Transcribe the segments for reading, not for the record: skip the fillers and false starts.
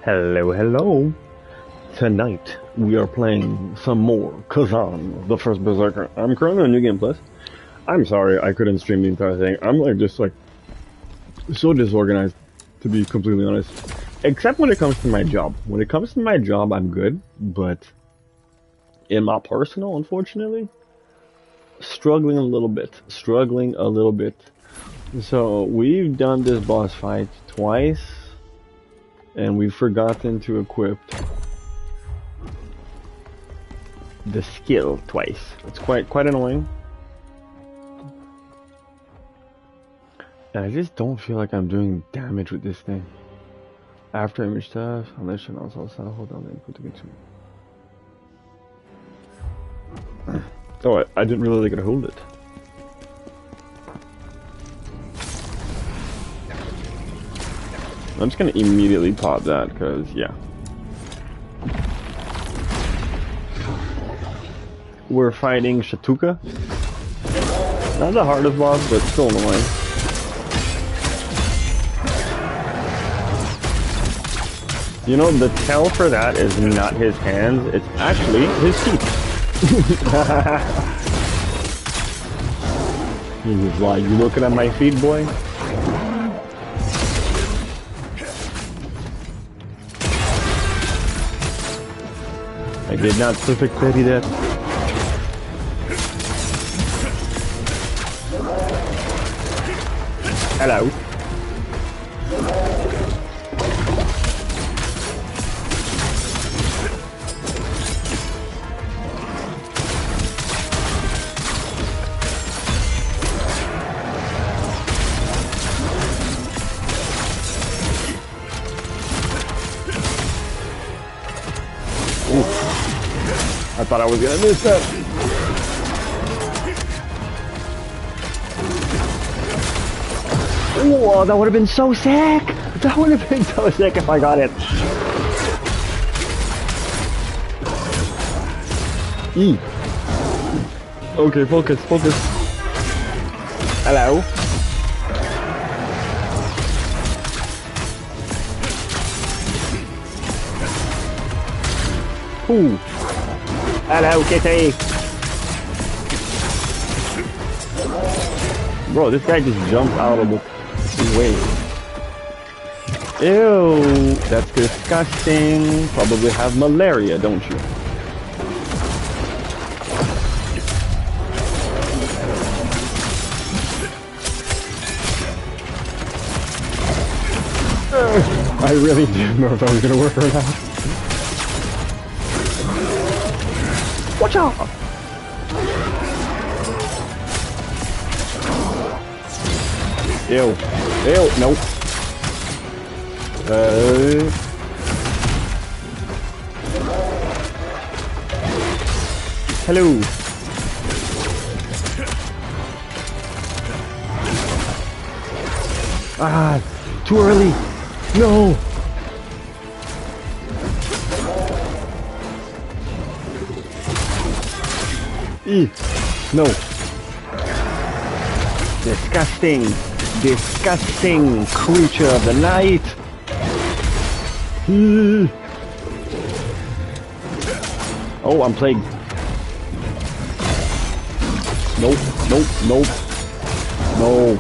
Hello, hello. Tonight we are playing some more Khazan, the first Berserker. I'm currently on New Game Plus. I'm sorry I couldn't stream the entire thing. I'm just so disorganized, to be completely honest. Except when it comes to my job. When it comes to my job, I'm good, but in my personal, unfortunately, struggling a little bit. So we've done this boss fight twice, and we've forgotten to equip the skill twice. It's quite annoying. And I just don't feel like I'm doing damage with this thing. After image stuff, unless you're also hold down the input to get to. Oh, I didn't really get to hold it. I'm just gonna immediately pop that, because, yeah. We're fighting Shatuka. Not the hardest boss, but still annoying. You know, the tell for that is not his hands, it's actually his feet. He's like, you looking at my feet, boy? I did not perfect petty that. Hello. I thought I was gonna miss that. Whoa, that would have been so sick! That would have been so sick if I got it. E. Okay, focus. Hello. Ooh. Hello, kitty! Bro, this guy just jumped out of the way. Ew, that's disgusting. Probably have malaria, don't you? I really didn't know if that was gonna work or not. Watch out! Ew. Nope. Hello. Ah, too early. No. No. Disgusting creature of the night. Oh, I'm plagued. Nope. No.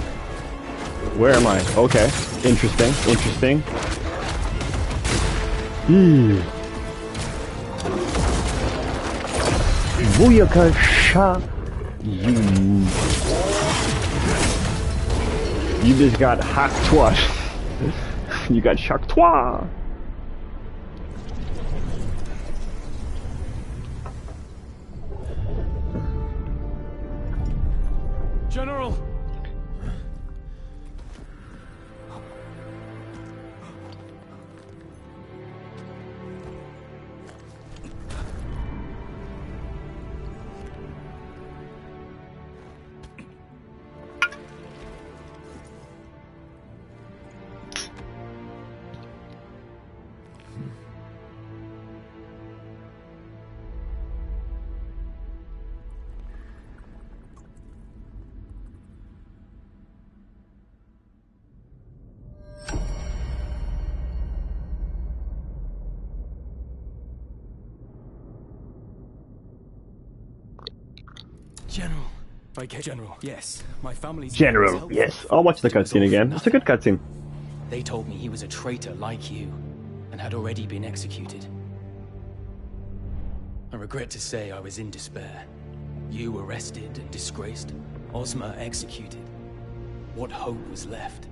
Where am I? Okay. Interesting. Booyaka shot. You just got hacked. You got shocked. General. I get General. Yes, my family's General, yes. I'll watch the cutscene again. It's a good cutscene. They told me he was a traitor like you, and had already been executed. I regret to say I was in despair. You arrested and disgraced, Ozma executed. What hope was left?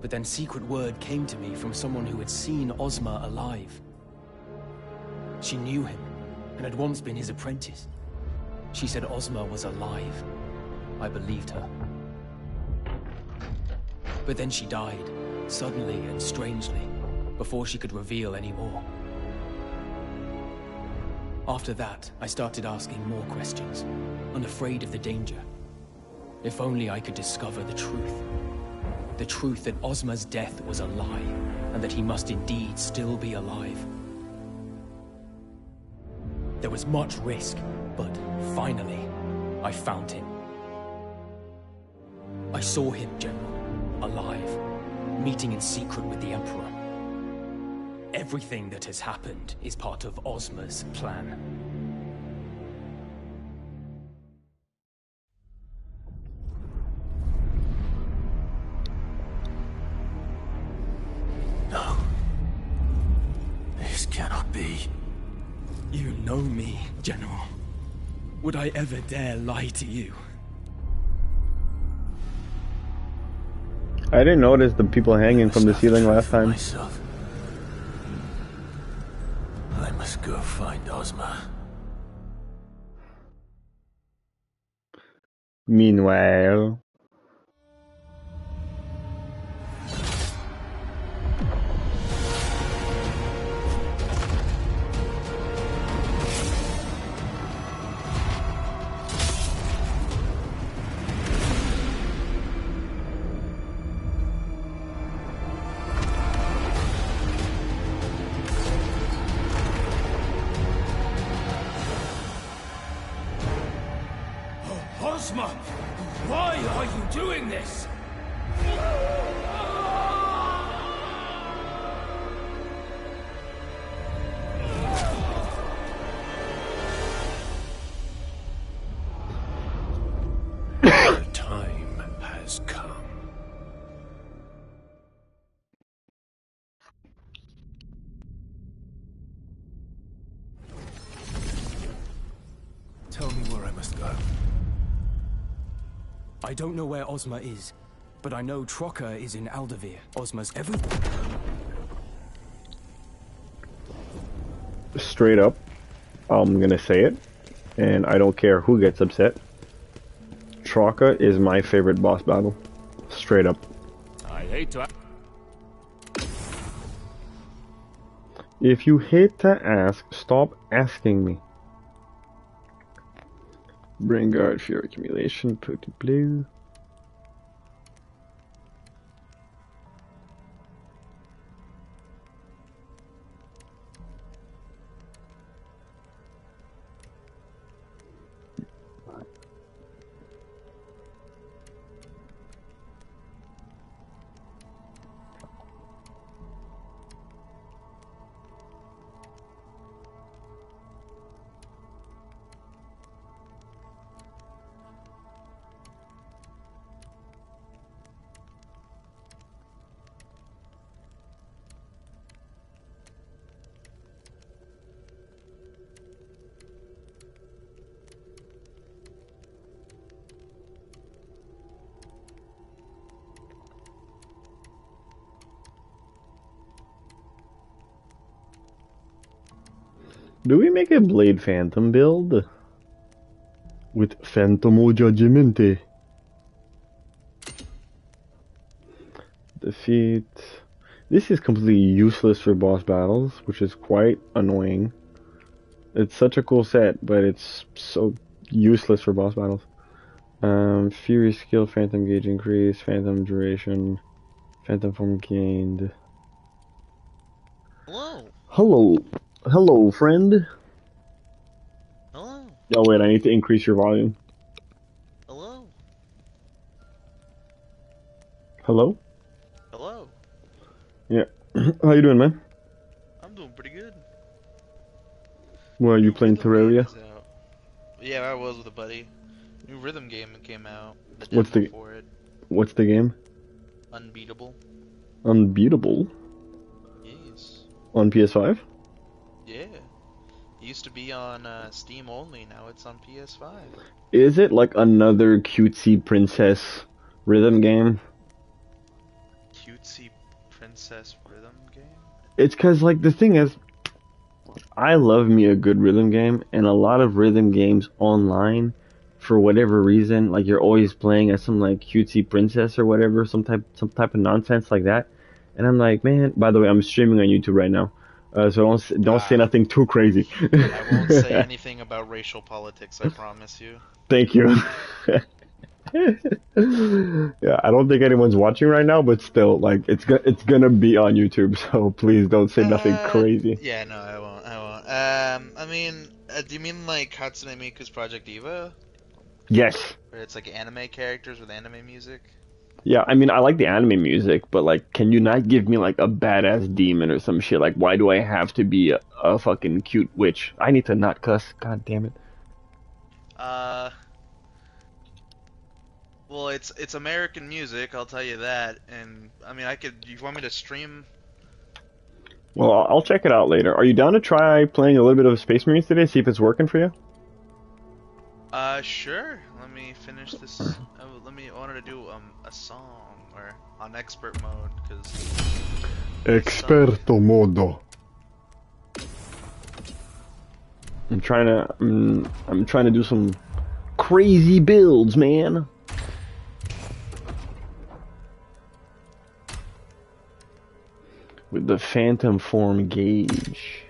But then secret word came to me from someone who had seen Ozma alive. She knew him, and had once been his apprentice. She said Ozma was alive. I believed her. But then she died, suddenly and strangely, before she could reveal any more. After that, I started asking more questions, unafraid of the danger. If only I could discover the truth. The truth that Ozma's death was a lie, and that he must indeed still be alive. There was much risk, but finally, I found him. I saw him, General, alive, meeting in secret with the Emperor. Everything that has happened is part of Ozma's plan. No. This cannot be. You know me, General. Would I ever dare lie to you? I didn't notice the people hanging from the ceiling last time. Myself. I must go find Ozma. Meanwhile... Ozma! Why are you doing this? The time has come. Tell me where I must go. I don't know where Ozma is, but I know Trocker is in Aldavir. Ozma's Straight up, I'm gonna say it, and I don't care who gets upset. Trocker is my favorite boss battle. Straight up. I hate to... If you hate to ask, stop asking me. Bring guard for your accumulation, put it blue. Do we make a Blade Phantom build? With Phantomo Judgmente. Defeat. This is completely useless for boss battles, which is quite annoying. It's such a cool set, but it's so useless for boss battles. Fury skill, Phantom gauge increase, Phantom duration, Phantom form gained. Hello. Hello. Hello, friend. Hello. Oh wait, I need to increase your volume. Hello. Hello? Hello. Yeah. How you doing, man? I'm doing pretty good. Well, are you playing Terraria? Yeah, I was with a buddy. New rhythm game came out. The What's demo the for it? What's the game? Unbeatable. Unbeatable Yes. on PS5. Yeah. It used to be on Steam only. Now it's on PS5. Is it like another cutesy princess rhythm game? Cutesy princess rhythm game. It's cause like the thing is, I love me a good rhythm game, and a lot of rhythm games online, for whatever reason, like you're always playing as some like cutesy princess or whatever, some type of nonsense like that, and I'm like, man. By the way, I'm streaming on YouTube right now, so don't say nothing too crazy. I won't say anything about racial politics. I promise you. Thank you. Yeah, I don't think anyone's watching right now, but still, like it's gonna be on YouTube, so please don't say nothing crazy. Yeah, no, I won't. I won't. I mean, do you mean like Hatsune Miku's Project Diva? Yes. Where it's like anime characters with anime music? Yeah, I mean, I like the anime music, but like, can you not give me like a badass demon or some shit? Like, why do I have to be a fucking cute witch? I need to not cuss. God damn it. Well, it's American music, I'll tell you that. And I mean, you want me to stream? Well, I'll check it out later. Are you down to try playing a little bit of Space Marines today? See if it's working for you? Sure. Let me finish this. I wanted to do a song or on expert mode because. Experto modo. I'm trying to do some crazy builds, man. With the Phantom Form gauge.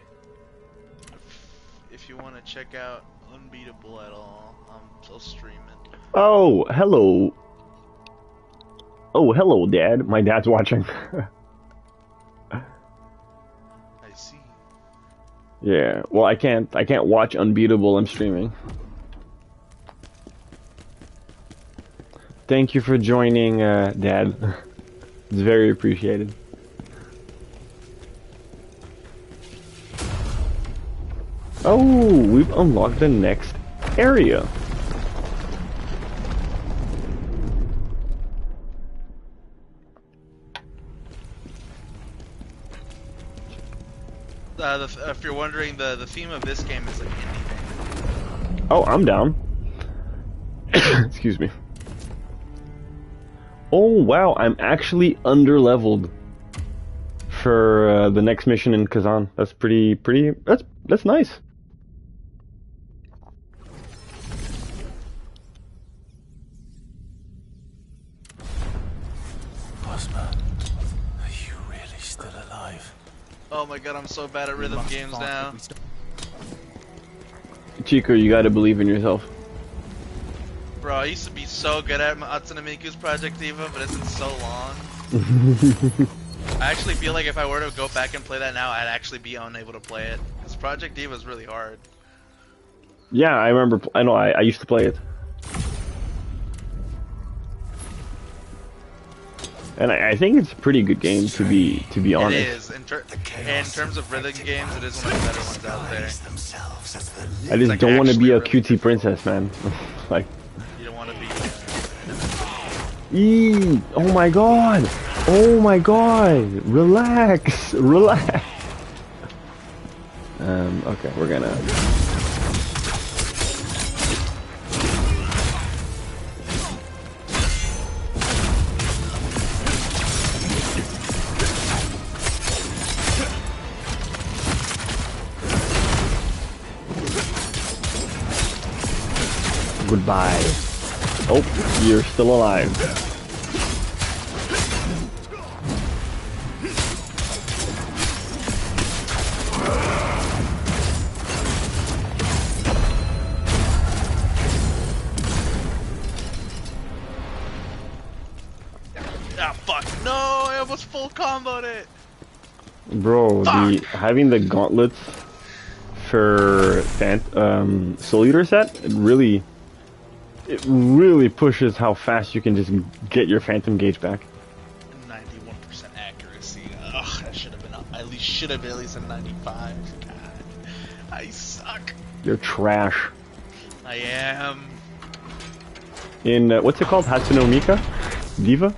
If you want to check out Unbeatable at all, I'll stream it. Oh, hello. Oh, hello, Dad. My dad's watching. I see. Yeah. Well, I can't watch Unbeatable. I'm streaming. Thank you for joining, Dad. It's very appreciated. Oh, we've unlocked the next area. If you're wondering, the theme of this game is like indie. Oh, I'm down. Excuse me. Oh wow, I'm actually underleveled for the next mission in Khazan. That's pretty. That's nice. Oh my god, I'm so bad at rhythm games now. Chico, you gotta believe in yourself. Bro, I used to be so good at Hatsune Miku's Project Diva, but it's been so long. I actually feel like if I were to go back and play that now, I'd actually be unable to play it. Because Project Diva is really hard. Yeah, I remember. I know. I used to play it. And I think it's a pretty good game to be honest. It is. In terms of rhythm games, it is one of the better ones out there. I just like don't want to be a really cutesy princess, man. Like. You don't want to be. Eee! Oh my god! Oh my god! Relax! Relax! Okay, we're gonna... Goodbye. Oh, you're still alive. Ah, fuck. No, I almost full comboed it. Bro, having the gauntlets for Soul Eater set, it really pushes how fast you can just get your Phantom Gauge back. 91% accuracy. Ugh, that should have been at least a 95. God, I suck. You're trash. I am. In what's it called? Hatsune Mika? Diva?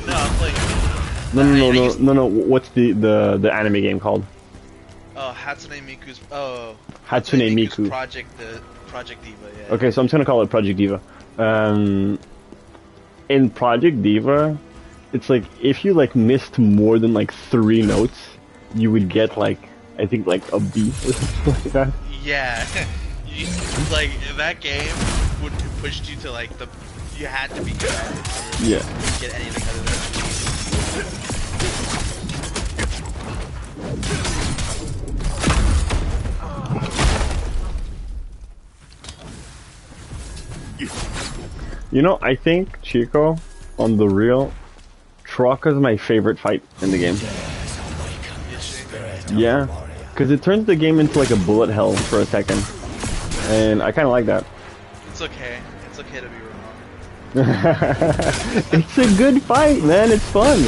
No, I'm playing. No. What's the anime game called? Oh, Hatsune Miku's. Hatsune Miku. Project Diva. Yeah. Okay, so I'm just gonna call it Project Diva. In Project Diva, it's like if you like missed more than like 3 notes, you would get like I think like a B or something like that. Yeah. Like that game would push you to like you had to be good at it. Yeah. Get anything other than You know, I think Chico on the real Traka's my favorite fight in the game. Yeah, because it turns the game into like a bullet hell for a second, and I kind of like that. It's okay. It's okay to be wrong. It's a good fight, man. It's fun.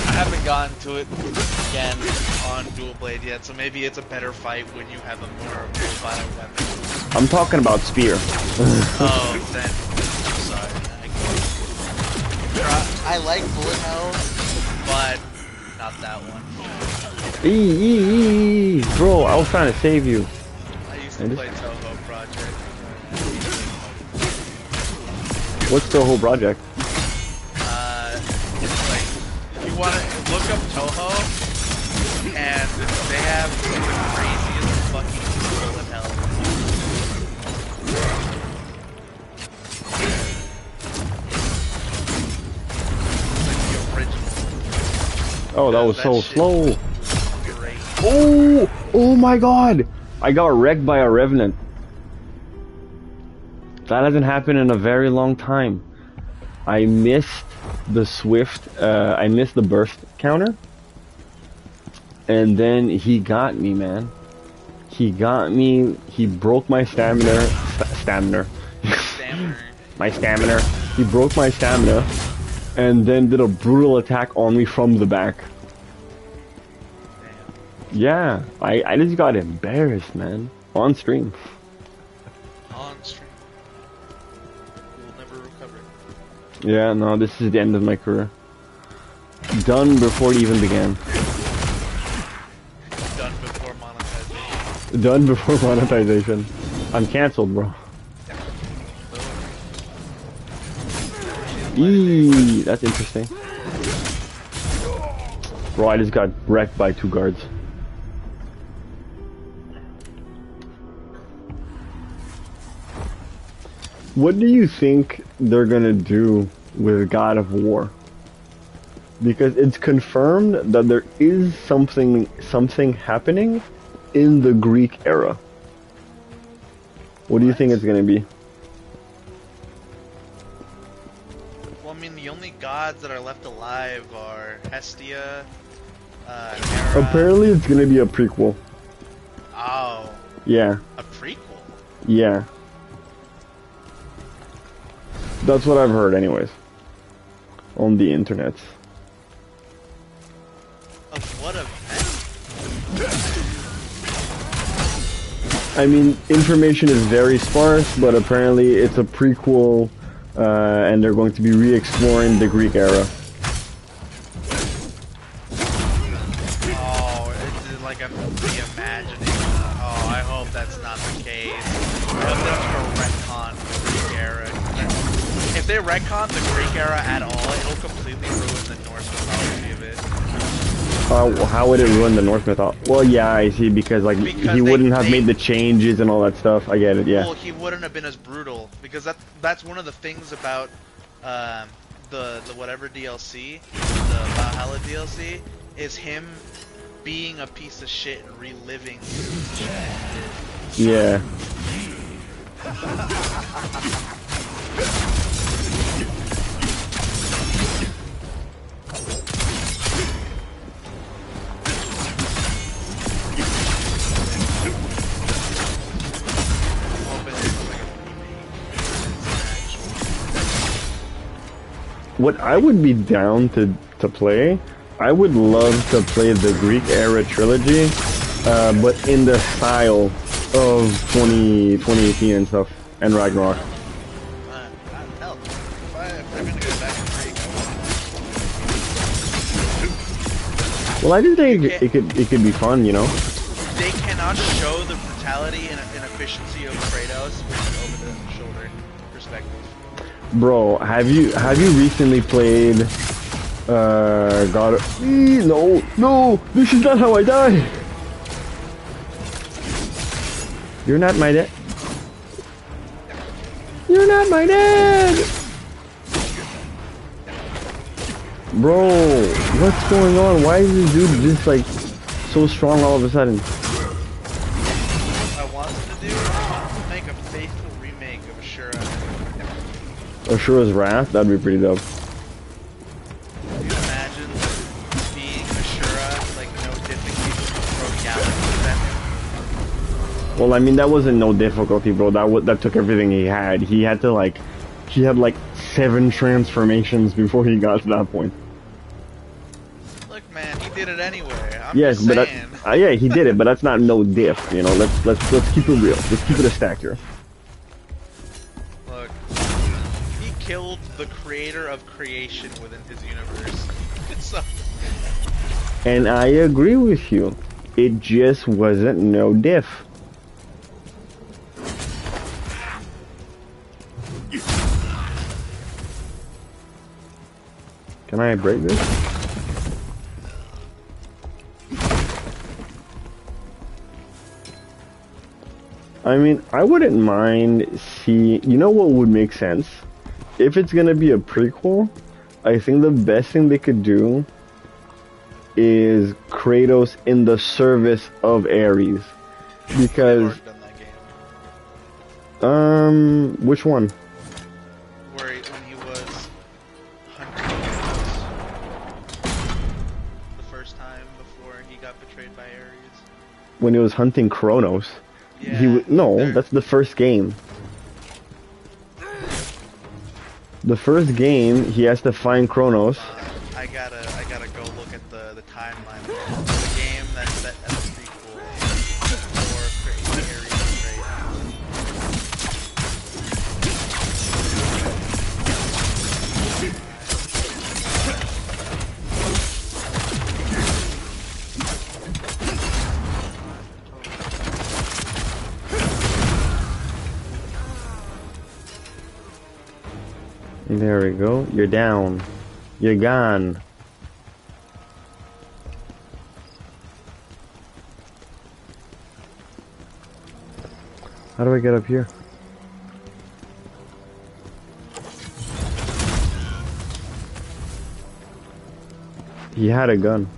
I haven't gotten to it again on Dual Blade yet, so maybe it's a better fight when you have a more mobile weapon. I'm talking about spear. Oh, then I'm sorry. I like bullet hell, but not that one. Bro, I was trying to save you. I used to play Toho Project. What's the whole project? It's like, if you want to look up Toho, and they have the craziest fucking bullet hell. Like the original. Oh, that was so slow. Great. Oh my god! I got wrecked by a Revenant. That hasn't happened in a very long time. I missed the I missed the burst counter. And then he got me, man. He got me, he broke my stamina. My stamina. He broke my stamina. And then did a brutal attack on me from the back. Yeah, I just got embarrassed, man. On stream. On stream. You will never recover. Yeah, no, this is the end of my career. Done before it even began. Done before monetization. Done before monetization. I'm cancelled, bro. Eee, that's interesting. Bro, I just got wrecked by 2 guards. What do you think they're gonna do with God of War? Because it's confirmed that there is something happening in the Greek era. What do you think it's gonna be? Well, I mean, the only gods that are left alive are Hestia, Hera. Apparently it's gonna be a prequel. Oh. Yeah. A prequel? Yeah. That's what I've heard anyways. On the internet. Of what event? I mean, information is very sparse, but apparently it's a prequel, and they're going to be re-exploring the Greek era. Oh, it's like I'm reimagining. Oh, I hope that's not the case. I hope they don't retcon the Greek era. If they retcon the Greek era at all, it'll completely ruin the Norse mythology of it. How would it ruin the Norse mythology? Well, yeah, I see, because like he wouldn't have made the changes and all that stuff. I get it, yeah. Well, he wouldn't have been as brutal, because that's one of the things about the whatever DLC, the Valhalla DLC, is him being a piece of shit and reliving. Yeah. What I would be down to play, I would love to play the Greek era trilogy but in the style of 2018 and stuff, and Ragnarok. Hell, if they're gonna go back and Well, I just think it could be fun, you know. they cannot show the brutality and efficiency of Kratos with an over-the-shoulder perspective. Bro, have you recently played God of... No, this is not how I die. You're not my dad. You're not my dad. Bro, what's going on? Why is this dude just like so strong all of a sudden? What I want them to do is make a faithful remake of Ashura. Ashura's Wrath? That'd be pretty dope. Can you imagine being Ashura, like no difficulty throw galaxies at him? Well, I mean, that wasn't no difficulty, bro. That took everything he had. He had like 7 transformations before he got to that point. Look, man, he did it anyway. I'm Yes, just but saying. yeah, he did it, but that's not no diff. You know, let's keep it real. Let's keep it a stack here. Look, he killed the creator of creation within his universe. So, And I agree with you. It just wasn't no diff. Can I break this? I mean, I wouldn't mind see. You know what would make sense? If it's gonna be a prequel, I think the best thing they could do is Kratos in the service of Ares. Because, I've done that game. which one? Where when he was hunting the first time before he got betrayed by Ares. When he was hunting Kronos. Yeah. No, that's the first game. The first game, he has to find Kronos. I gotta go look at the timeline. The game that's set as a prequel for Ares betrayed. There we go. You're down. You're gone. How do I get up here? He had a gun.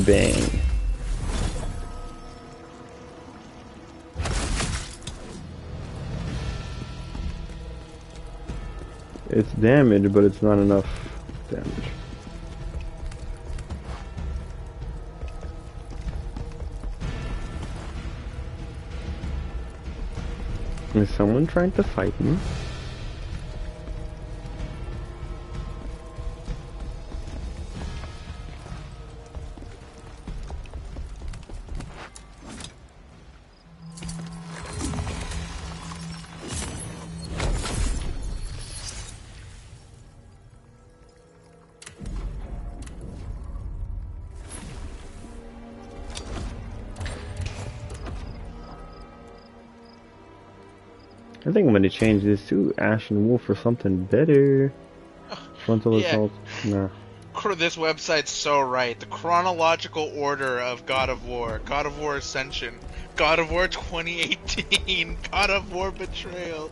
Bang. It's damage, but it's not enough damage. Is someone trying to fight me? I think I'm gonna change this to Ash and Wolf for something better. Frontal Yeah. assault. Nah. This website's so right. The chronological order of God of War. God of War Ascension. God of War 2018. God of War Betrayal.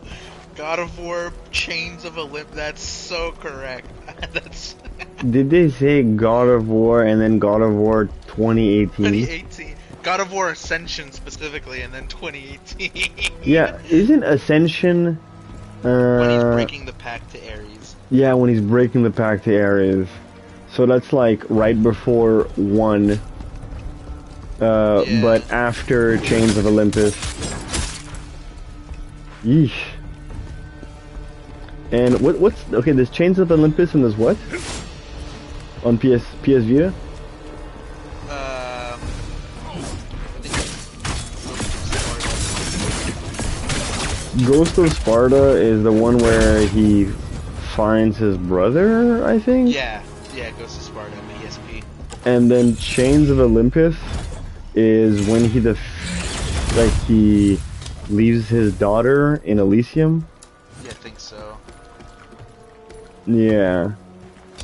God of War Chains of Olymp. That's so correct. That's Did they say God of War and then God of War 2018? 2018. God of War Ascension specifically, and then 2018. Yeah, isn't Ascension When he's breaking the pact to Ares. yeah, when he's breaking the pact to Ares. So that's like right before 1. Yeah. But after Chains of Olympus. Yeesh. And what's okay? There's Chains of Olympus and there's what on PS Vita? I think Ghost of Sparta is the one where he finds his brother, I think. yeah, Ghost of Sparta, ESP. And then Chains of Olympus is when he he leaves his daughter in Elysium. Yeah, I think so. Yeah.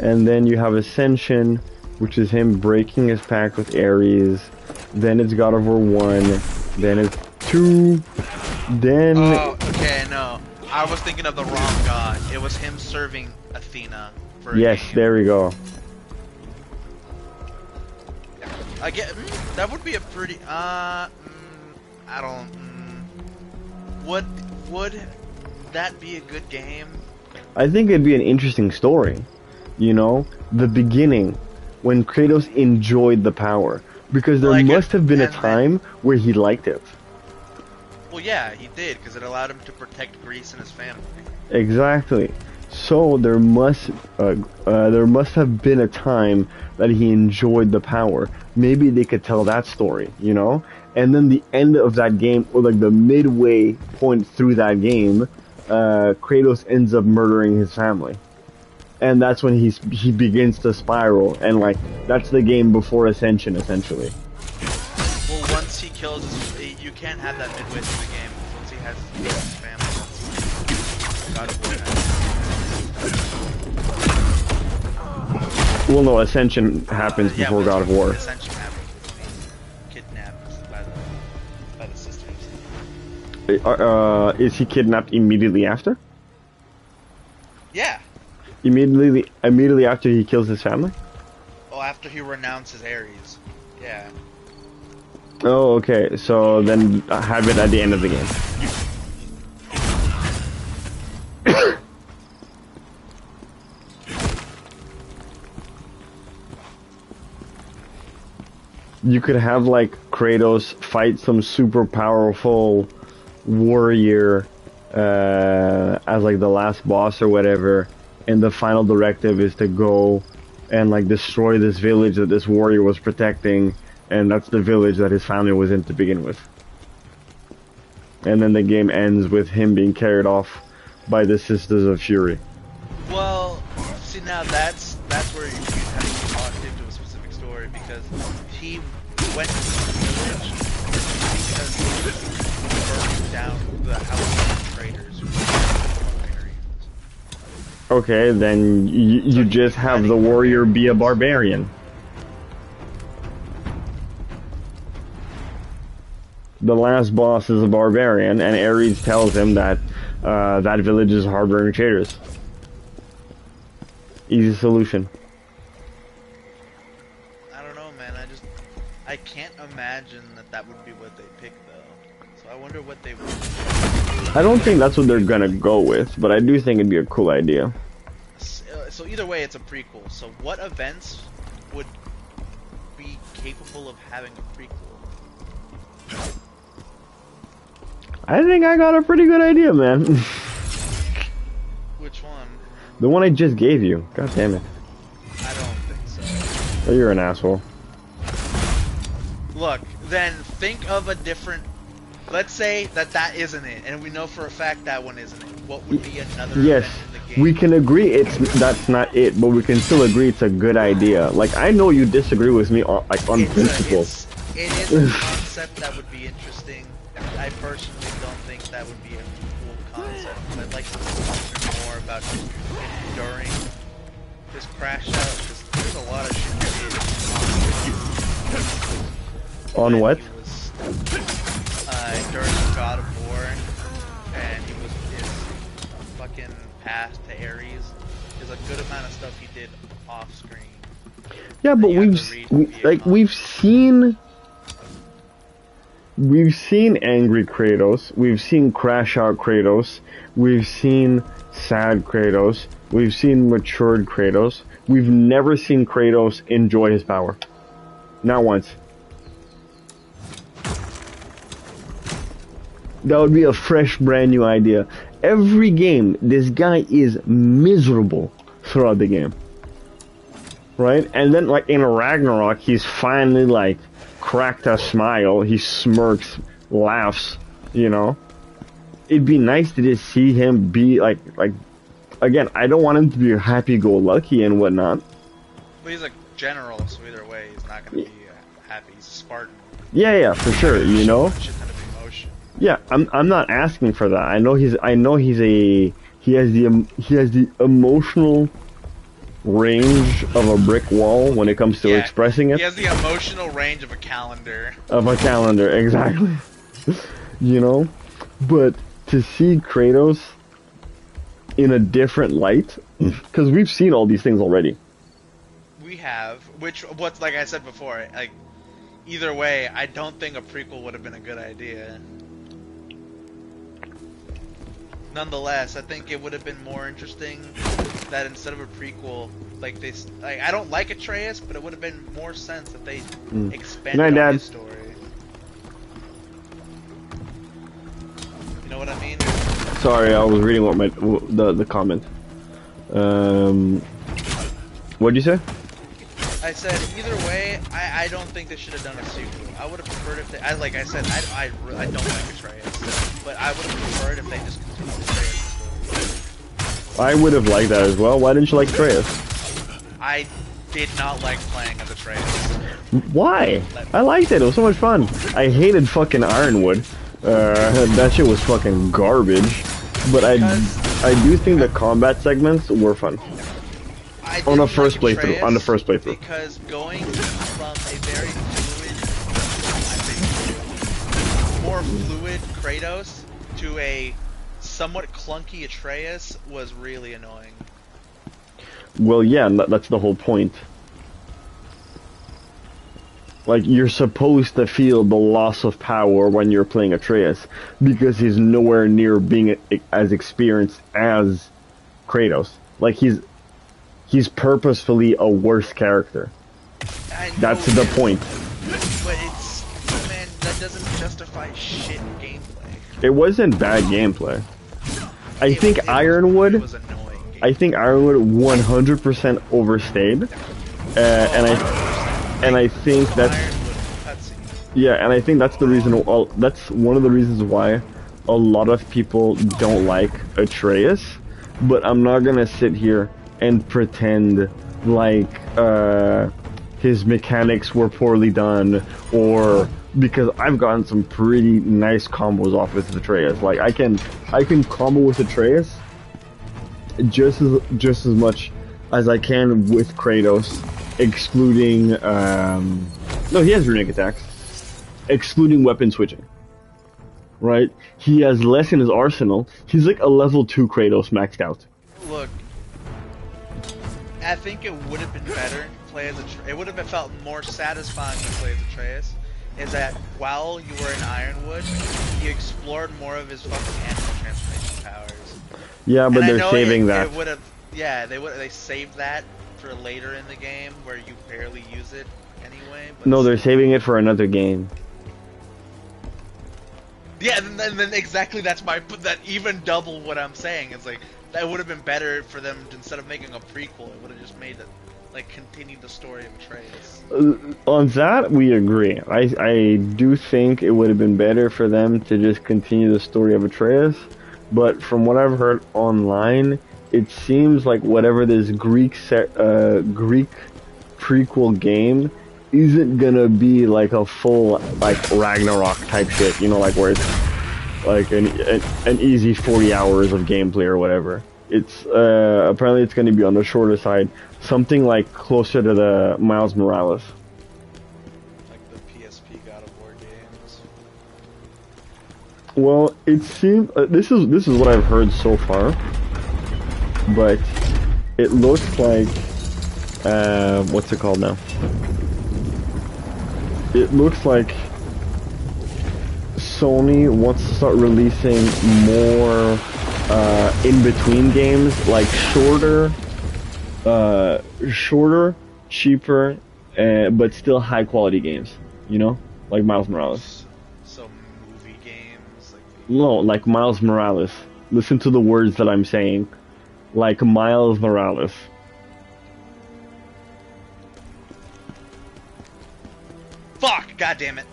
And then you have Ascension, which is him breaking his pact with Ares. Then it's God of War 1. Then it's 2. Then... Oh, okay, no. I was thinking of the wrong god. It was him serving Athena for a yes, game. there we go. I get... that would be a pretty... I don't... Would that be a good game? I think it'd be an interesting story. You know? The beginning, when Kratos enjoyed the power. Because there must have been a time where he liked it. Well, yeah, he did, because it allowed him to protect Greece and his family. Exactly. So there must have been a time that he enjoyed the power. Maybe they could tell that story, you know? And then the end of that game, or like the midway point through that game, Kratos ends up murdering his family. And that's when he begins to spiral, and like that's the game before Ascension, essentially. Well, once he kills his, you can't have that midway through the game. Once he has his family, God of War. Well, no, Ascension happens before God of War. Ascension happens when he's kidnapped by the sisters. Is he kidnapped immediately after? Yeah. Immediately after he kills his family? Oh, after he renounces Ares. Yeah. Oh, okay. So then have it at the end of the game. You could have like Kratos fight some super powerful warrior as like the last boss or whatever, and the final directive is to go and like destroy this village that this warrior was protecting, and that's the village that his family was in to begin with. And then the game ends with him being carried off by the Sisters of Fury. Well, see, now that's where you have to talk into a specific story, because he went to the village because he was burning down the house of traders who were barbarians. Okay, then you just have the warrior be a barbarian. The last boss is a barbarian, and Ares tells him that that village is harboring traders. Easy solution. I don't know, man. I can't imagine that would be what they picked, though. So I wonder what they would do. I don't think that's what they're gonna go with, but I do think it'd be a cool idea. So either way, it's a prequel. So what events would be capable of having a prequel? I think I got a pretty good idea, man. Which one? The one I just gave you. God damn it. I don't think so. Oh, you're an asshole. Look, then think of a different... Let's say that isn't it, and we know for a fact that one isn't it. What would be another Yes, event in the game? we can agree that's not it, but we can still agree it's a good idea. Like, I know you disagree with me on principle. It is a concept that would be interesting. I personally don't think that would be a cool concept. I'd like to learn more about enduring this crash out, because there's a lot of shit he did. On what? He was, during God of War, and he was his fucking path to Ares. There's a good amount of stuff he did off screen. Yeah, but we've seen angry Kratos, we've seen crash out Kratos, we've seen sad Kratos, we've seen matured Kratos. We've never seen Kratos enjoy his power. Not once. That would be a fresh, brand new idea. Every game, this guy is miserable throughout the game. Right? And then, like, in Ragnarok, he's finally, like, cracked a smile. He smirks, laughs, you know? It'd be nice to just see him be, like, again, I don't want him to be happy-go-lucky and whatnot. But he's a general, so either way, he's not going to be happy. He's a Spartan. Yeah, for sure, you know? Shit ton of emotion. Yeah, I'm not asking for that. I know he has the emotional range of a brick wall when it comes to expressing it. He has the emotional range of a calendar. Of a calendar, exactly. You know? But to see Kratos in a different light, because we've seen all these things already. We have, what's like I said before, like, either way, I don't think a prequel would have been a good idea. Nonetheless, I think it would have been more interesting that instead of a prequel, like I don't like Atreus, but it would have been more sense if they expanded on his story. You know what I mean? Sorry, I was reading what the comment. What'd you say? I said either way, I don't think they should have done a sequel. I would have preferred if they, like I said, I don't like Atreus, but I would have preferred if they just continued Atreus' story. I would have liked that as well. Why didn't you like Atreus? I did not like playing as Atreus. Why? I liked it. It was so much fun. I hated fucking Ironwood. That shit was fucking garbage. But I do think the combat segments were fun. On the first playthrough. Because going from a very more fluid Kratos to a somewhat clunky Atreus was really annoying. Well, yeah, that's the whole point. Like, you're supposed to feel the loss of power when you're playing Atreus, because he's nowhere near being as experienced as Kratos. Like, he's purposefully a worse character. That's the point. But man, that doesn't justify shit gameplay. It wasn't bad gameplay. I think Ironwood 100% overstayed. And I think that's the reason. That's one of the reasons why a lot of people don't like Atreus. But I'm not gonna sit here and pretend like his mechanics were poorly done, or because I've gotten some pretty nice combos off with Atreus. Like I can combo with Atreus just as much as I can with Kratos, excluding no, he has runic attacks, excluding weapon switching. Right? He has less in his arsenal. He's like a level 2 Kratos maxed out. Look, I think it would have been better to play as it would have felt more satisfying to play as Atreus. Is that while you were in Ironwood, you explored more of his fucking animal transformation powers. Yeah, but they're saving that. They saved that for later in the game where you barely use it anyway. But no, they're saving it for another game. Yeah, and then exactly that even double what I'm saying. It's like that would have been better for them instead of making a prequel. It would have just made it like continue the story of Atreus. On that, we agree. I do think it would have been better for them to just continue the story of Atreus. But from what I've heard online, it seems like whatever this Greek prequel game isn't gonna be like a full like Ragnarok type shit, you know, like where it's like an easy 40 hours of gameplay or whatever. It's apparently it's gonna be on the shorter side, something like closer to the Miles Morales. Like the PSP God of War games. Well, it seems this is what I've heard so far, but it looks like what's it called now? It looks like Sony wants to start releasing more in-between games, like shorter, cheaper, but still high-quality games. You know, like Miles Morales. So movie games, like no, like Miles Morales. Listen to the words that I'm saying. Like Miles Morales. Fuck! God damn it!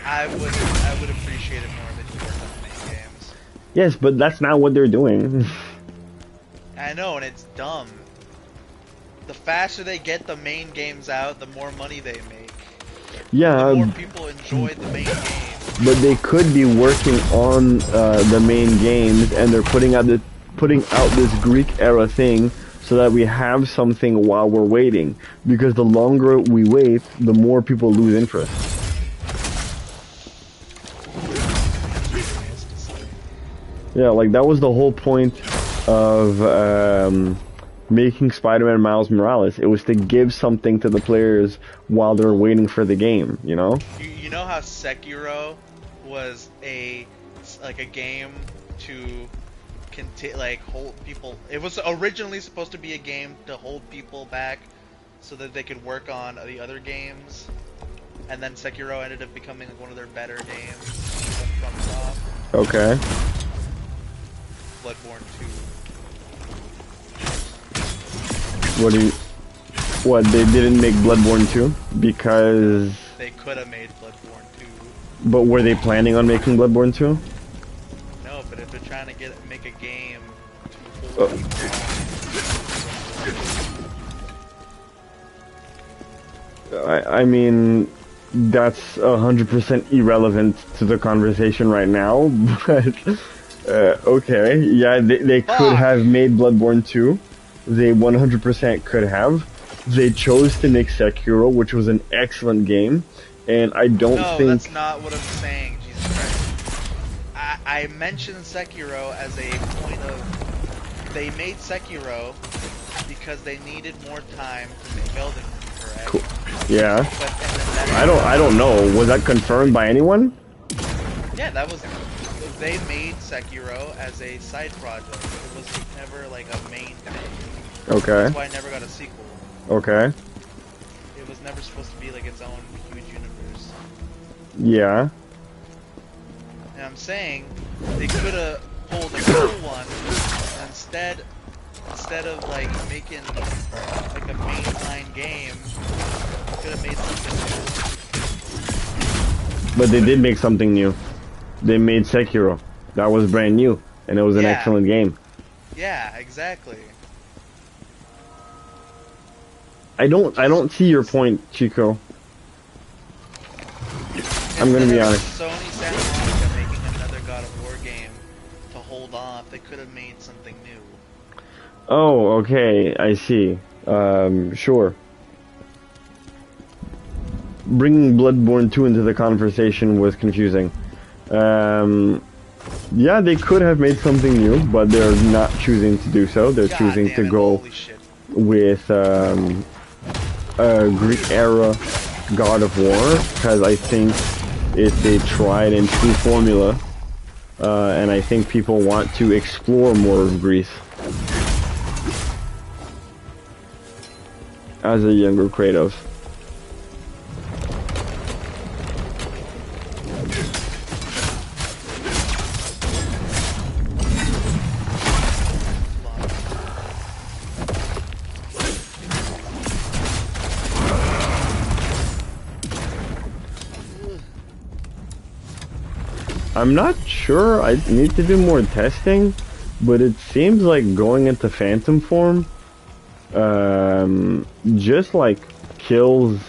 I would appreciate it more if you worked on the main games. Yes, but that's not what they're doing. I know, and it's dumb. The faster they get the main games out, the more money they make. Yeah, The more people enjoy the main game. but they could be working on the main games, and they're putting out this Greek era thing so that we have something while we're waiting. Because the longer we wait, the more people lose interest. Yeah, like that was the whole point of making Spider-Man Miles Morales. It was to give something to the players while they're waiting for the game, you know? You know how Sekiro was a game to hold people. It was originally supposed to be a game to hold people back so that they could work on the other games, and then Sekiro ended up becoming one of their better games from FromSoft. Okay. Bloodborne 2. What, they didn't make Bloodborne 2? Because... They could have made Bloodborne 2. But were they planning on making Bloodborne 2? No, but if they're trying to make a game to hold people... I mean, that's 100% irrelevant to the conversation right now, but... okay, yeah, they could have made Bloodborne 2. They 100% could have. They chose to make Sekiro, which was an excellent game, and I don't think... No, that's not what I'm saying, Jesus Christ. I mentioned Sekiro as a point of... They made Sekiro because they needed more time to make Elden Ring, correct? Cool. Yeah. But, I don't know. Was that confirmed by anyone? Yeah, that was... They made Sekiro as a side project. It was never like a main thing. Okay. That's why I never got a sequel. Okay. It was never supposed to be like its own huge universe. Yeah. And I'm saying they could have pulled a cool one and instead of like making like a mainline game, could have made something new. But they did make something new. They made Sekiro. That was brand new, and it was an excellent game. Yeah, exactly. I don't see your point, Chico. I'm gonna be honest. Sony Santa Monica making another God of War game to hold off. They could have made something new. Oh, okay, I see. Sure. Bringing Bloodborne 2 into the conversation was confusing. Yeah, they could have made something new, but they're not choosing to do so. They're choosing to go with a Greek era God of War, because I think it's a tried and true formula, and I think people want to explore more of Greece as a younger Kratos. I'm not sure. I need to do more testing, but it seems like going into Phantom form just like kills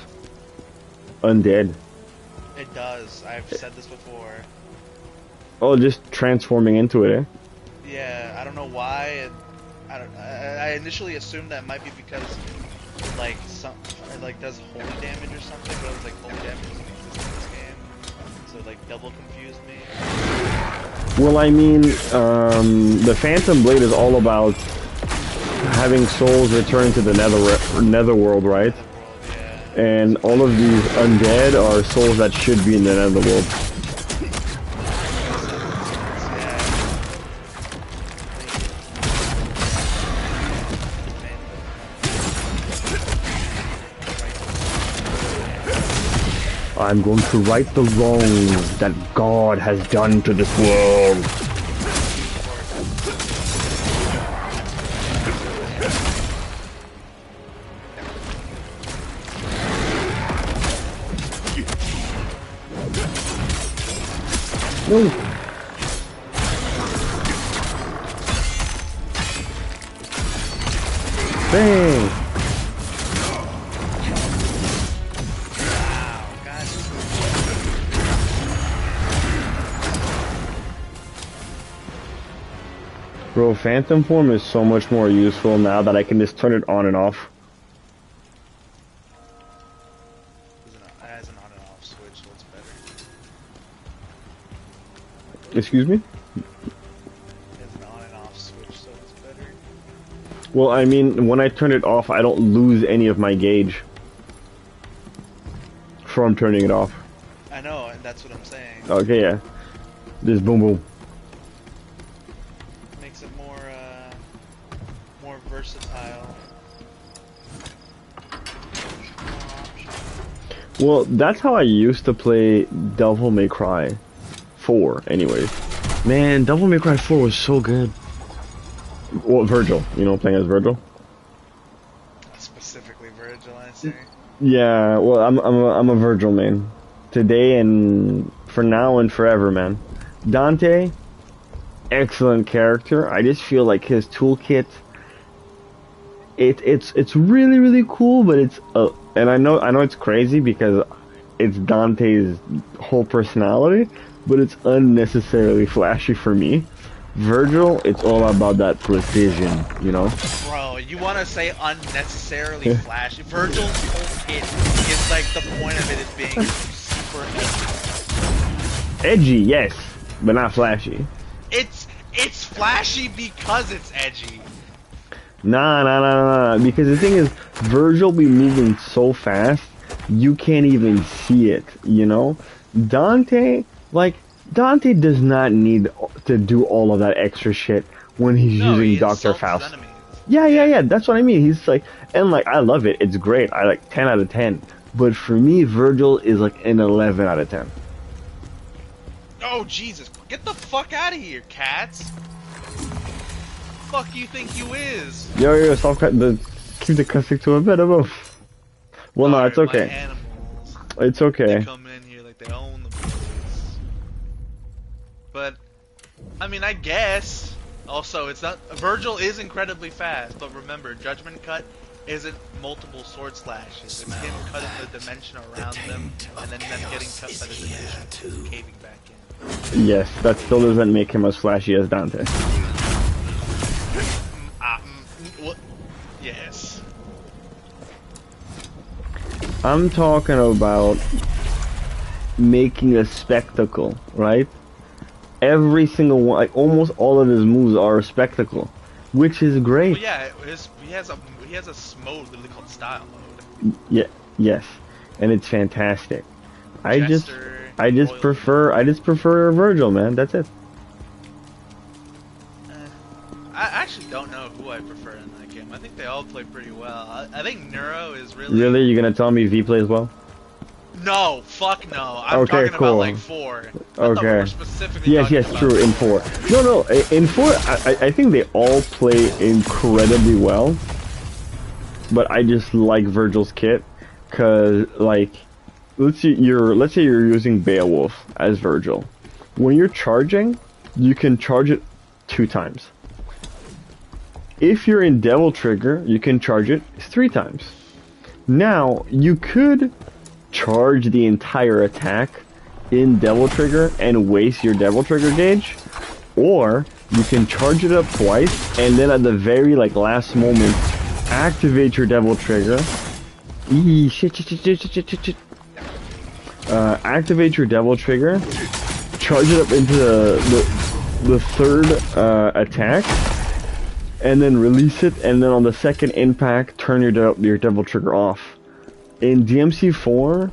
undead. It does. I've said this before. Oh, just transforming into it, eh? Yeah, I don't know why. I initially assumed that might be because like it like does holy damage or something, but it was like holy damage doesn't exist in this game, so it like double confused me. Well, I mean, the Phantom Blade is all about having souls return to the netherworld, right? Yeah. And all of these undead are souls that should be in the netherworld. I'm going to right the wrongs that God has done to this world. No. Bang. Bro, Phantom Form is so much more useful now that I can just turn it on and off. It has an on and off switch, so it's better. Excuse me? It has an on and off switch, so it's better. Well, I mean, when I turn it off, I don't lose any of my gauge from turning it off. I know, and that's what I'm saying. Okay, yeah. Just boom boom. Makes it more versatile. Well, that's how I used to play Devil May Cry 4, anyways. Man, Devil May Cry 4 was so good. Well, Virgil, you know, playing as Virgil. Specifically Virgil, I say. Yeah, well, I'm a Virgil man. Today and for now and forever, man. Dante, excellent character. I just feel like his toolkit, it's really really cool, but it's and I know it's crazy because it's Dante's whole personality, but it's unnecessarily flashy for me. Virgil, it's all about that precision, you know? Bro, you want to say unnecessarily flashy? Virgil's whole kit is like the point of it is being super edgy. Edgy, yes, but not flashy. It's flashy because it's edgy. Nah. Because the thing is, Virgil be moving so fast, you can't even see it, you know? Dante does not need to do all of that extra shit when he's using Dr. Faust. Yeah, that's what I mean. He's like, and like, I love it. It's great. I like 10 out of 10. But for me, Virgil is like an 11 out of 10. Oh, Jesus. Get the fuck out of here, cats. Fuck you think you is? Yo, stop keep the cussing to a minimum. Well, no, it's okay. My animals, it's okay. they come in here like they own the place. But, I mean, I guess. Also, it's not. Virgil is incredibly fast, but remember, Judgment Cut isn't multiple sword slashes. It's him cutting the dimension around them, and then them getting cut by the dimension, caving back in. Yes, that still doesn't make him as flashy as Dante. Yes. I'm talking about making a spectacle, right? Every single one, like almost all of his moves are a spectacle, which is great. Well, yeah, he has a mode literally called style mode. Yeah, yes, and it's fantastic. I just prefer Virgil, man. That's it. I actually don't know who I prefer in that game. I think they all play pretty well. I think Neuro is really. Really, you're gonna tell me V plays well? No, fuck no. I'm okay, talking cool. about like 4. Okay. Yes, true. In 4. No. In 4, I think they all play incredibly well. But I just like Virgil's kit, cause like, let's say you're using Beowulf as Virgil. When you're charging, you can charge it 2 times. If you're in Devil Trigger, you can charge it 3 times. Now you could charge the entire attack in Devil Trigger and waste your Devil Trigger gauge, or you can charge it up twice and then at the very last moment activate your Devil Trigger. Activate your Devil Trigger, charge it up into the third attack, and then release it, and then on the second impact turn your Devil Trigger off. In DMC4,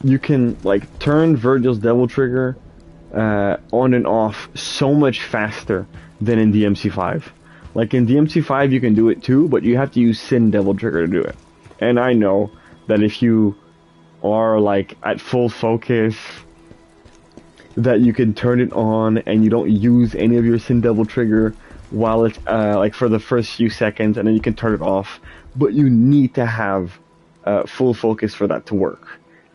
you can turn Virgil's Devil Trigger on and off so much faster than in DMC5. Like in DMC5 you can do it too, but you have to use Sin Devil Trigger to do it. And I know that if you are like at full focus, that you can turn it on and you don't use any of your Sin Devil trigger while it's like for the first few seconds, and then you can turn it off. But you need to have full focus for that to work.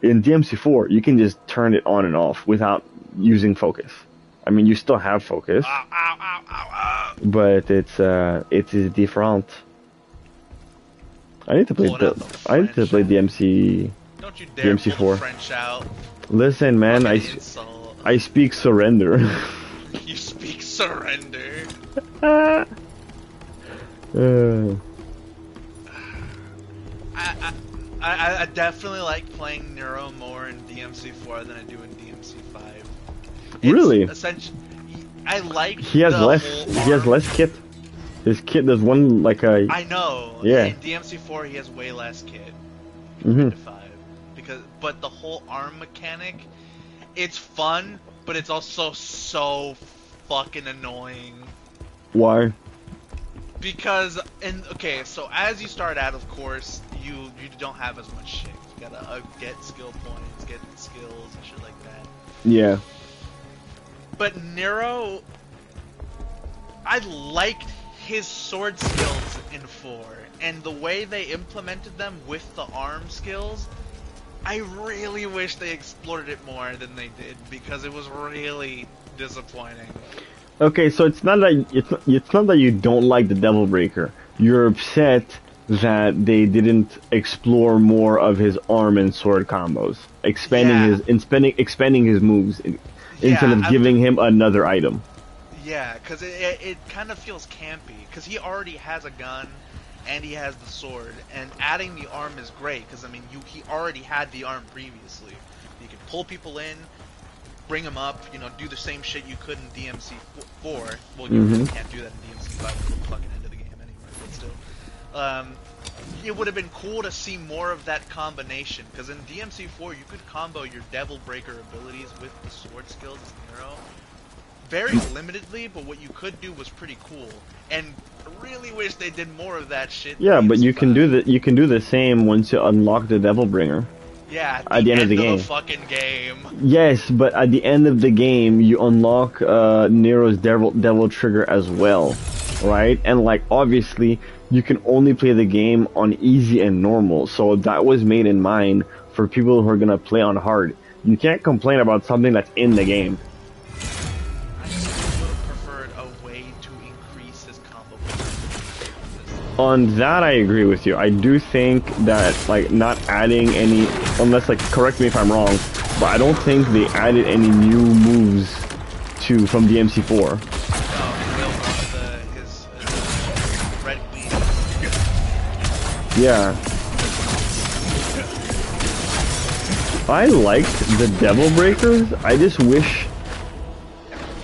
In DMC4, you can just turn it on and off without using focus. I mean, you still have focus, Ow, ow, ow, ow, ow. but it is different. I need to play Pulling out the I need to French. play DMC. Don't you dare pull DMC4. the French out. Listen, man, Fucking insult. I speak surrender. You speak surrender. uh, I definitely like playing Nero more in DMC4 than I do in DMC5. Really? Essentially, I like. he has the less. whole He has arm. less kit. His kit, there's one like a. I know. Yeah. In DMC4, he has way less kit Mhm. compared to 5, but the whole arm mechanic, it's fun, but it's also so fucking annoying. Why? Because so as you start out, of course, you don't have as much shit. You gotta get skill points, get skills and shit like that. Yeah. But Nero, I liked his sword skills in 4, and the way they implemented them with the arm skills, I really wish they explored it more than they did, because it was really disappointing. Okay, so it's not that it's not that you don't like the Devil Breaker. You're upset that they didn't explore more of his arm and sword combos, expanding his moves instead of giving him another item. Yeah, because it kind of feels campy, because he already has a gun, and he has the sword, and adding the arm is great, because, I mean, he already had the arm previously. You could pull people in, bring them up, do the same shit you could in DMC4. Well, you really can't do that in DMC5 at the fucking end of the game anyway, but still. It would have been cool to see more of that combination, because in DMC4 you could combo your Devil Breaker abilities with the sword skills as Nero. Very limitedly, but what you could do was pretty cool, and I really wish they did more of that shit. Yeah, but you can do the same once you unlock the Devil Bringer. Yeah, at the end of the game. Fucking game. Yes, but at the end of the game, you unlock Nero's Devil Trigger as well, right? And like obviously, you can only play the game on easy and normal, so that was made in mind for people who are gonna play on hard. You can't complain about something that's in the game. I just would have preferred a way to increase his combo. On that, I agree with you. I do think that, like, not adding any, unless, like, correct me if I'm wrong, but I don't think they added any new moves from DMC4. His red queen. Yeah. I liked the Devil Breakers. I just wish,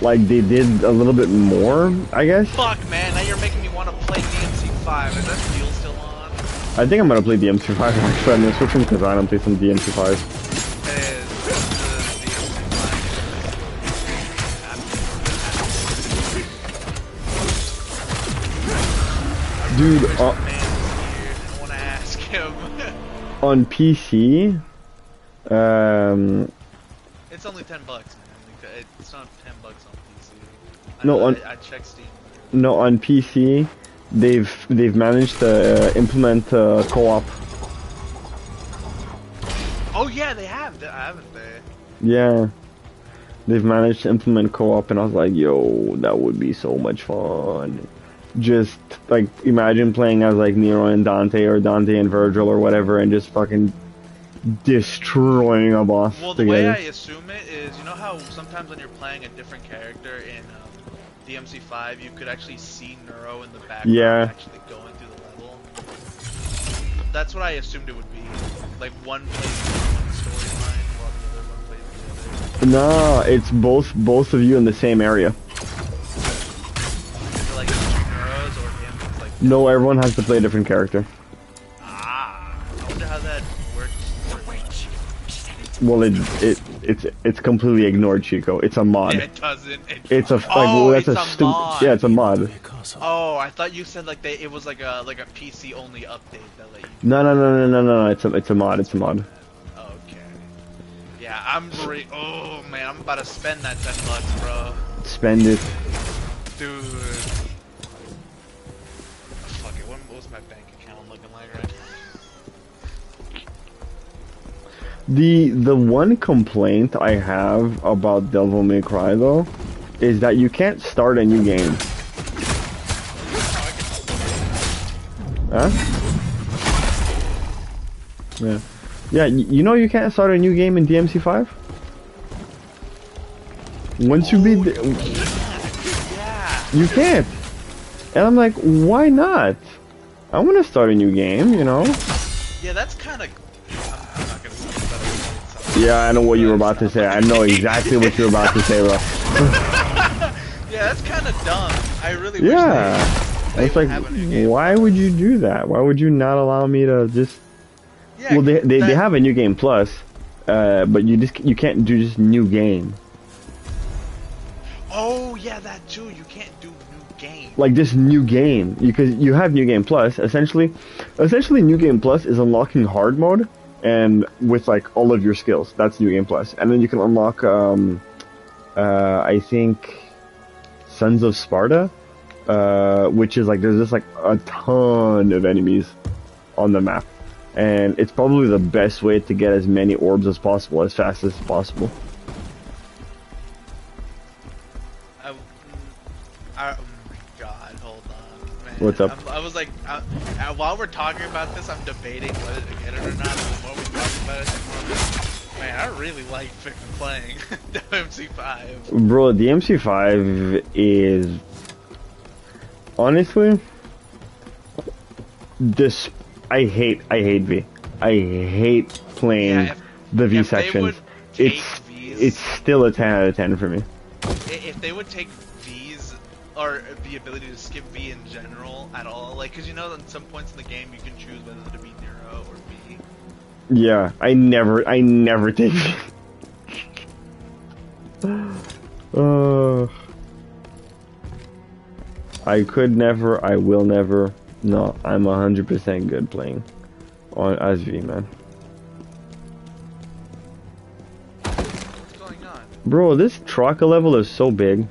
like, they did a little bit more, I guess. Fuck, man, now you're making me want to play DMC5. Is that deal still on? I think I'm gonna play DMC5 actually. I'm gonna switch from Khazan and play some DMC5. Dude, I want to ask him. on PC, It's only $10, man. It's not $10 on PC. No, I checked Steam. No, on PC, they've managed to implement co-op. Oh yeah, they have, haven't they? Yeah, they've managed to implement co-op, and I was like, yo, that would be so much fun. Just like imagine playing as like Nero and Dante, or Dante and Virgil, or whatever, and just fucking destroying a boss Well, the together. way I assume it is, you know how sometimes when you're playing a different character in DMC5, you could actually see Nero in the background actually going through the level? That's what I assumed it would be. Like one plays one storyline while the other one plays the other. No, it's both of you in the same area. Is it like two Neros or him? It's like No, everyone has to play a different character. I wonder how that works. Well, it's completely ignored, Chico. It's a mod. Yeah, it doesn't. It's a mod. Yeah, it's a mod. Oh, I thought you said like it was like a PC only update that let you. No. It's a mod. It's a mod. Okay. Oh man, I'm about to spend that $10, bro. Spend it. Dude. Fuck it, what was my bank account looking like right now? The one complaint I have about Devil May Cry though is that you can't start a new game. Huh? Yeah. Yeah, you know you can't start a new game in DMC5? Once you beat the... Yeah. You can't! And I'm like, why not? I want to start a new game, you know? Yeah, that's kind of... I'm not gonna say that. Yeah, I know what you were about to say. I know exactly what you were about to say, bro. Yeah, that's kind of dumb. I really Yeah. wish they It's like, have a new game. why would you do that? Why would you not allow me to just... Yeah, Well, they have a new game plus, but you can't do just new game. Oh, yeah, that too. You can't do new game. Like this new game, because you have new game plus. Essentially, new game plus is unlocking hard mode, and with like all of your skills, that's new game plus. And then you can unlock, I think, Sons of Sparta, which is like there's just like a ton of enemies on the map. And it's probably the best way to get as many orbs as possible, as fast as possible. Oh my god, hold on, man. What's up? I was like, while we're talking about this, I'm debating whether to get it or not. The more we talk about it, the more man, I really like freaking playing MC5. Bro, the MC5 is... Honestly... I hate V. I hate playing the V sections. It's still a 10 out of 10 for me. If they would take V's, or the ability to skip V in general at all, like, cause you know at some points in the game you can choose whether to be Nero or V. Yeah, I never take V. I could never, I will never. No, I'm 100% good playing on as V, man. What's going on? Bro, this Traka level is so big.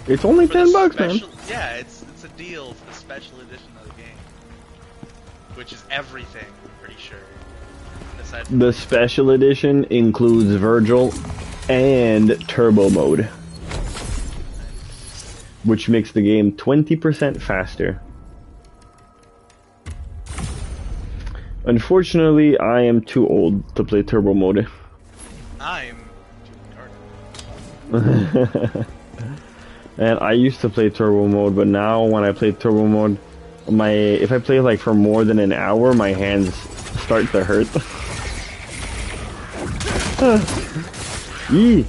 It's only $10, man. Yeah, it's a deal for the special edition of the game, which is everything. I'm pretty sure. The special edition includes Virgil and Turbo mode, which makes the game 20% faster. Unfortunately, I am too old to play Turbo mode. I'm too retarded. And I used to play Turbo mode, but now when I play Turbo mode, if I play like for more than an hour, my hands start to hurt. Yee.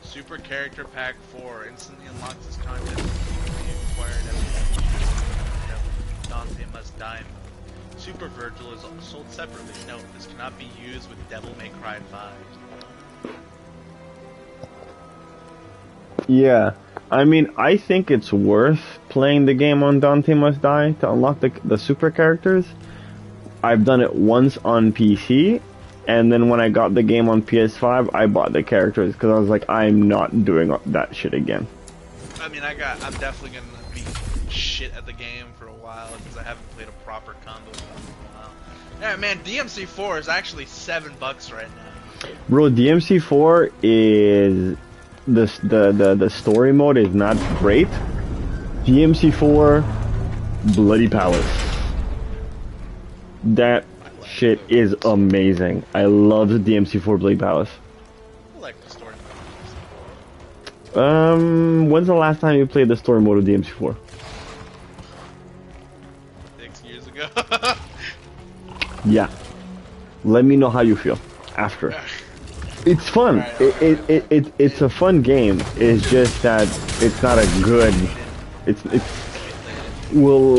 Super Character Pack 4 instantly unlocks its content acquired every Dante Must Die mode. Super Virgil is sold separately. Note, this cannot be used with Devil May Cry 5. Yeah, I mean, I think it's worth playing the game on Dante Must Die to unlock the super characters. I've done it once on PC. And then when I got the game on PS5, I bought the characters because I was like, I'm not doing that shit again. I mean, I'm definitely gonna be shit at the game for a while because I haven't played a proper combo in a while. Yeah, man, DMC4 is actually $7 right now. Bro, DMC4 is the story mode is not great. DMC4 Bloody Palace. That shit is amazing. I love the DMC4 Bloody Palace. I like the story mode. When's the last time you played the story mode of DMC4? Yeah. Let me know how you feel after. It's fun. It's a fun game. It's just that it's not a good. It's well,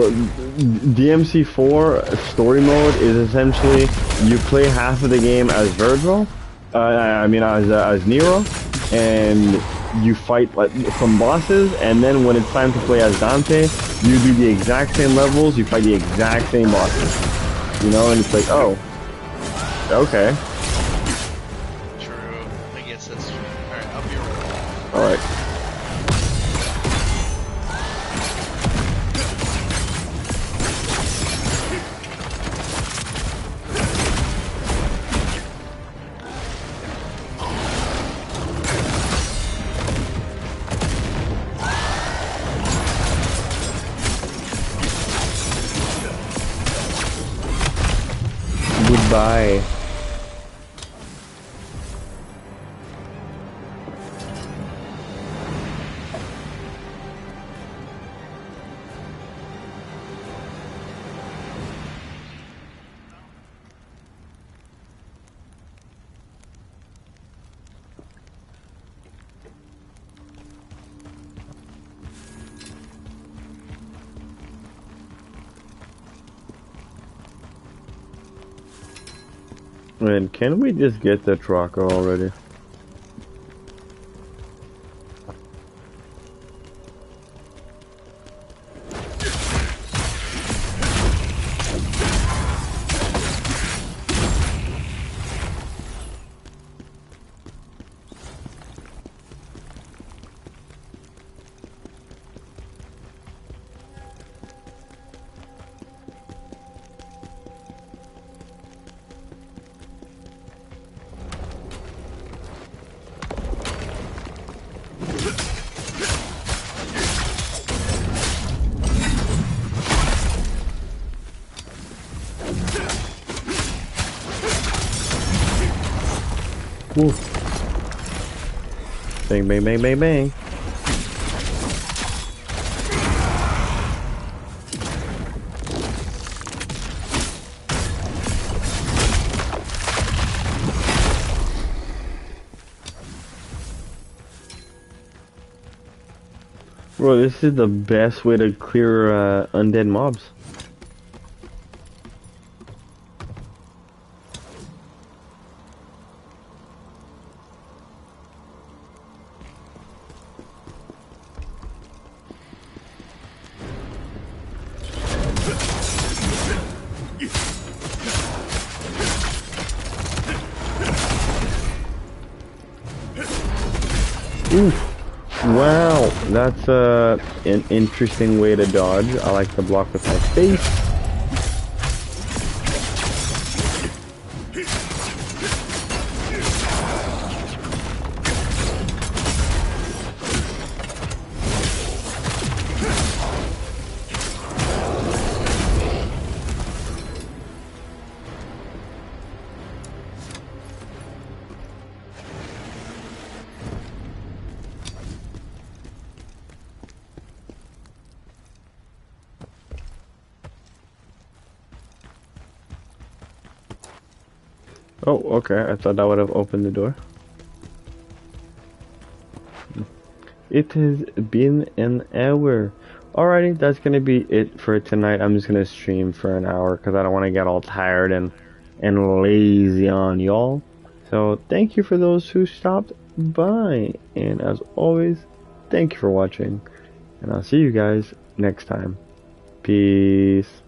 DMC4 story mode is essentially you play half of the game as Virgil. I mean as Nero, and you fight like some bosses, and then when it's time to play as Dante, you do the exact same levels, you fight the exact same bosses. You know, and it's like, oh, okay. True. I guess that's true. Alright, I'll be right back. Alright. Goodbye. Man, can we just get the tracker already? Woo. Bang, bang, bang, bang, bang. Bro, this is the best way to clear undead mobs. Oof. Wow, that's an interesting way to dodge. I like to block with my face. Oh, okay. I thought that would have opened the door. It has been an hour. Alrighty, that's gonna be it for tonight. I'm just gonna stream for an hour because I don't want to get all tired and lazy on y'all. So thank you for those who stopped by, and as always, thank you for watching, and I'll see you guys next time. Peace.